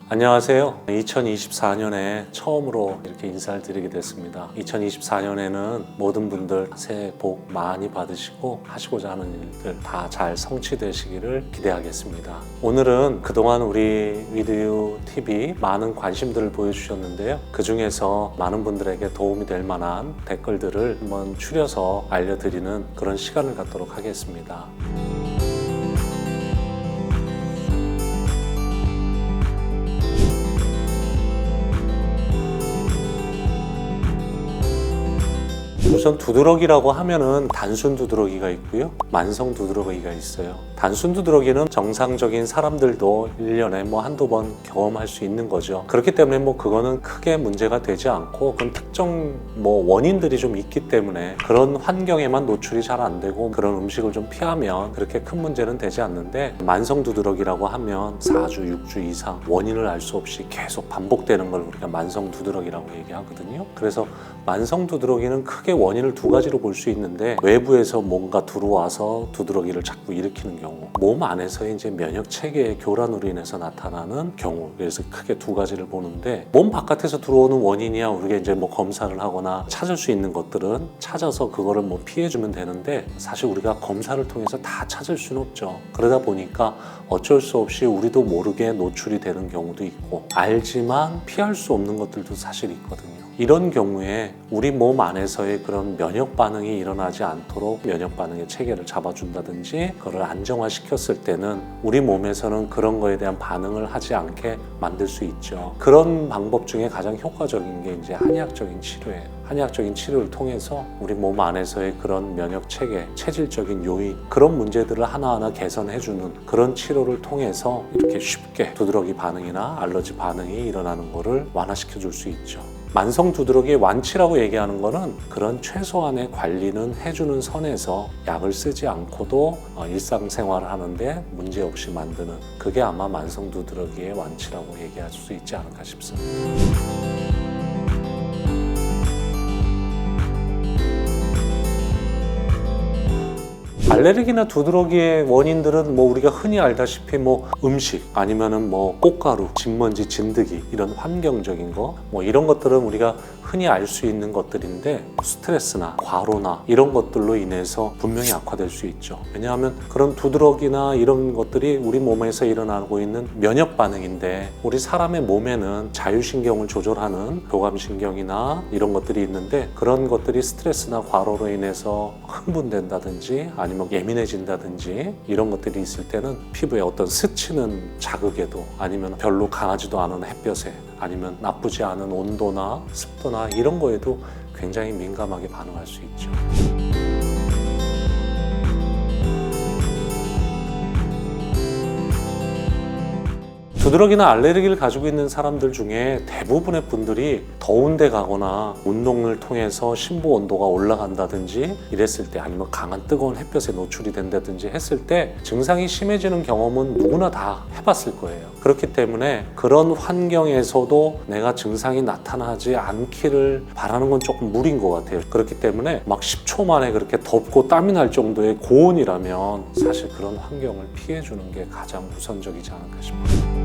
안녕하세요. 2024년에 처음으로 이렇게 인사를 드리게 됐습니다. 2024년에는 모든 분들 새해 복 많이 받으시고 하시고자 하는 일들 다 잘 성취되시기를 기대하겠습니다. 오늘은 그동안 우리 위드유 TV 많은 관심들을 보여주셨는데요. 그 중에서 많은 분들에게 도움이 될 만한 댓글들을 한번 추려서 알려드리는 그런 시간을 갖도록 하겠습니다. 우선 두드러기라고 하면은 단순 두드러기가 있고요, 만성 두드러기가 있어요. 단순 두드러기는 정상적인 사람들도 1년에 한두 번 경험할 수 있는 거죠. 그렇기 때문에 그거는 크게 문제가 되지 않고, 그건 특정 원인들이 좀 있기 때문에 그런 환경에만 노출이 잘 안 되고 그런 음식을 좀 피하면 그렇게 큰 문제는 되지 않는데, 만성 두드러기라고 하면 4주, 6주 이상 원인을 알 수 없이 계속 반복되는 걸 우리가 만성 두드러기라고 얘기하거든요. 그래서 만성 두드러기는 크게 원인을 두 가지로 볼 수 있는데, 외부에서 뭔가 들어와서 두드러기를 자꾸 일으키는 경우, 몸 안에서의 이제 면역 체계의 교란으로 인해서 나타나는 경우, 그래서 크게 두 가지를 보는데, 몸 바깥에서 들어오는 원인이야 우리가 이제 검사를 하거나 찾을 수 있는 것들은 찾아서 그거를 피해주면 되는데, 사실 우리가 검사를 통해서 다 찾을 수는 없죠. 그러다 보니까 어쩔 수 없이 우리도 모르게 노출이 되는 경우도 있고, 알지만 피할 수 없는 것들도 사실 있거든요. 이런 경우에 우리 몸 안에서의 그런 면역 반응이 일어나지 않도록 면역 반응의 체계를 잡아준다든지 그걸 안정화시켰을 때는 우리 몸에서는 그런 거에 대한 반응을 하지 않게 만들 수 있죠. 그런 방법 중에 가장 효과적인 게 이제 한의학적인 치료예요. 한의학적인 치료를 통해서 우리 몸 안에서의 그런 면역 체계, 체질적인 요인, 그런 문제들을 하나하나 개선해주는 그런 치료를 통해서 이렇게 쉽게 두드러기 반응이나 알러지 반응이 일어나는 거를 완화시켜 줄 수 있죠. 만성 두드러기의 완치라고 얘기하는 거는 그런 최소한의 관리는 해주는 선에서 약을 쓰지 않고도 일상생활을 하는데 문제없이 만드는, 그게 아마 만성 두드러기의 완치라고 얘기할 수 있지 않을까 싶습니다. 알레르기나 두드러기의 원인들은 우리가 흔히 알다시피 음식, 아니면은 꽃가루, 진먼지, 진드기, 이런 환경적인 거, 이런 것들은 우리가 흔히 알 수 있는 것들인데, 스트레스나 과로나 이런 것들로 인해서 분명히 악화될 수 있죠. 왜냐하면 그런 두드러기나 이런 것들이 우리 몸에서 일어나고 있는 면역 반응인데, 우리 사람의 몸에는 자율신경을 조절하는 교감신경이나 이런 것들이 있는데, 그런 것들이 스트레스나 과로로 인해서 흥분된다든지 아니면 예민해진다든지 이런 것들이 있을 때는 피부에 어떤 스치는 자극에도, 아니면 별로 강하지도 않은 햇볕에, 아니면 나쁘지 않은 온도나 습도나 이런 거에도 굉장히 민감하게 반응할 수 있죠. 두드러기나 알레르기를 가지고 있는 사람들 중에 대부분의 분들이 더운 데 가거나 운동을 통해서 심부 온도가 올라간다든지 이랬을 때, 아니면 강한 뜨거운 햇볕에 노출이 된다든지 했을 때 증상이 심해지는 경험은 누구나 다 해봤을 거예요. 그렇기 때문에 그런 환경에서도 내가 증상이 나타나지 않기를 바라는 건 조금 무리인 것 같아요. 그렇기 때문에 10초 만에 그렇게 덥고 땀이 날 정도의 고온이라면 사실 그런 환경을 피해주는 게 가장 우선적이지 않을까 싶어요.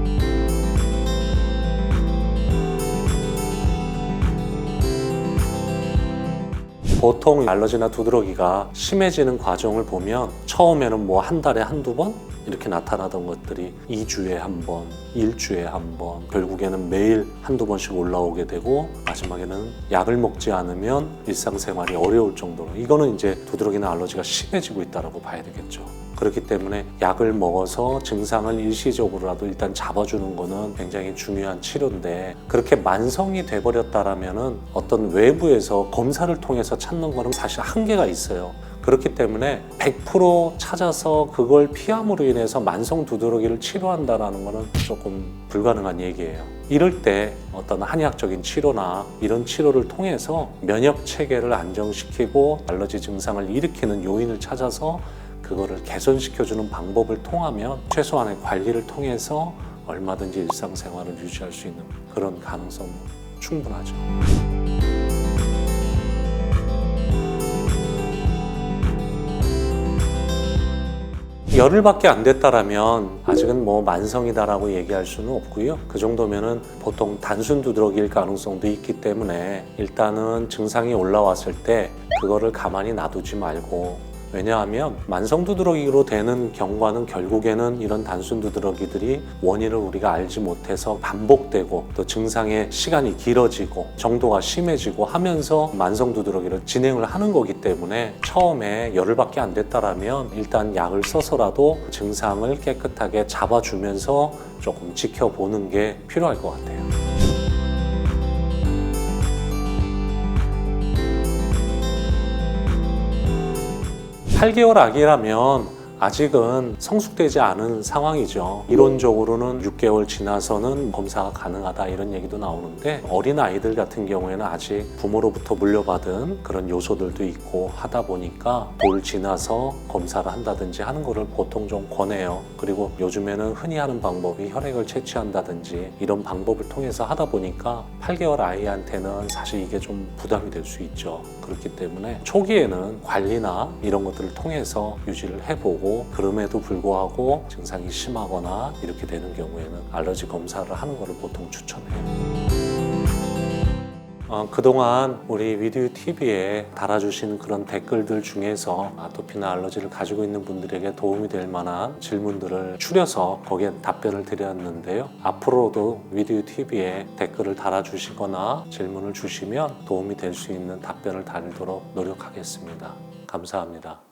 보통 알러지나 두드러기가 심해지는 과정을 보면, 처음에는 한 달에 한두 번 이렇게 나타나던 것들이 2주에 한 번, 1주에 한 번, 결국에는 매일 한두 번씩 올라오게 되고, 마지막에는 약을 먹지 않으면 일상생활이 어려울 정도로, 이거는 이제 두드러기나 알러지가 심해지고 있다고 봐야 되겠죠. 그렇기 때문에 약을 먹어서 증상을 일시적으로라도 일단 잡아주는 거는 굉장히 중요한 치료인데, 그렇게 만성이 돼버렸다라면은 어떤 외부에서 검사를 통해서 찾는 거는 사실 한계가 있어요. 그렇기 때문에 100% 찾아서 그걸 피함으로 인해서 만성 두드러기를 치료한다는 거는 조금 불가능한 얘기예요. 이럴 때 어떤 한의학적인 치료나 이런 치료를 통해서 면역 체계를 안정시키고 알러지 증상을 일으키는 요인을 찾아서 그거를 개선시켜주는 방법을 통하면, 최소한의 관리를 통해서 얼마든지 일상생활을 유지할 수 있는 그런 가능성은 충분하죠. 열흘밖에 안 됐다라면 아직은 뭐 만성이다라고 얘기할 수는 없고요. 그 정도면은 보통 단순 두드러기일 가능성도 있기 때문에 일단은 증상이 올라왔을 때 그거를 가만히 놔두지 말고, 왜냐하면 만성 두드러기로 되는 경과는 결국에는 이런 단순 두드러기들이 원인을 우리가 알지 못해서 반복되고 또 증상의 시간이 길어지고 정도가 심해지고 하면서 만성 두드러기를 진행을 하는 거기 때문에 처음에 열흘밖에 안 됐다라면 일단 약을 써서라도 증상을 깨끗하게 잡아주면서 조금 지켜보는 게 필요할 것 같아요. 8개월 아기라면 아직은 성숙되지 않은 상황이죠. 이론적으로는 6개월 지나서는 검사가 가능하다 이런 얘기도 나오는데, 어린 아이들 같은 경우에는 아직 부모로부터 물려받은 그런 요소들도 있고 하다 보니까 돌 지나서 검사를 한다든지 하는 거를 보통 좀 권해요. 그리고 요즘에는 흔히 하는 방법이 혈액을 채취한다든지 이런 방법을 통해서 하다 보니까 8개월 아이한테는 사실 이게 좀 부담이 될 수 있죠. 그렇기 때문에 초기에는 관리나 이런 것들을 통해서 유지를 해보고, 그럼에도 불구하고 증상이 심하거나 이렇게 되는 경우에는 알러지 검사를 하는 것을 보통 추천해요. 그동안 우리 위드유 TV에 달아주신 그런 댓글들 중에서 아토피나 알러지를 가지고 있는 분들에게 도움이 될 만한 질문들을 추려서 거기에 답변을 드렸는데요. 앞으로도 위드유 TV에 댓글을 달아주시거나 질문을 주시면 도움이 될 수 있는 답변을 달도록 노력하겠습니다. 감사합니다.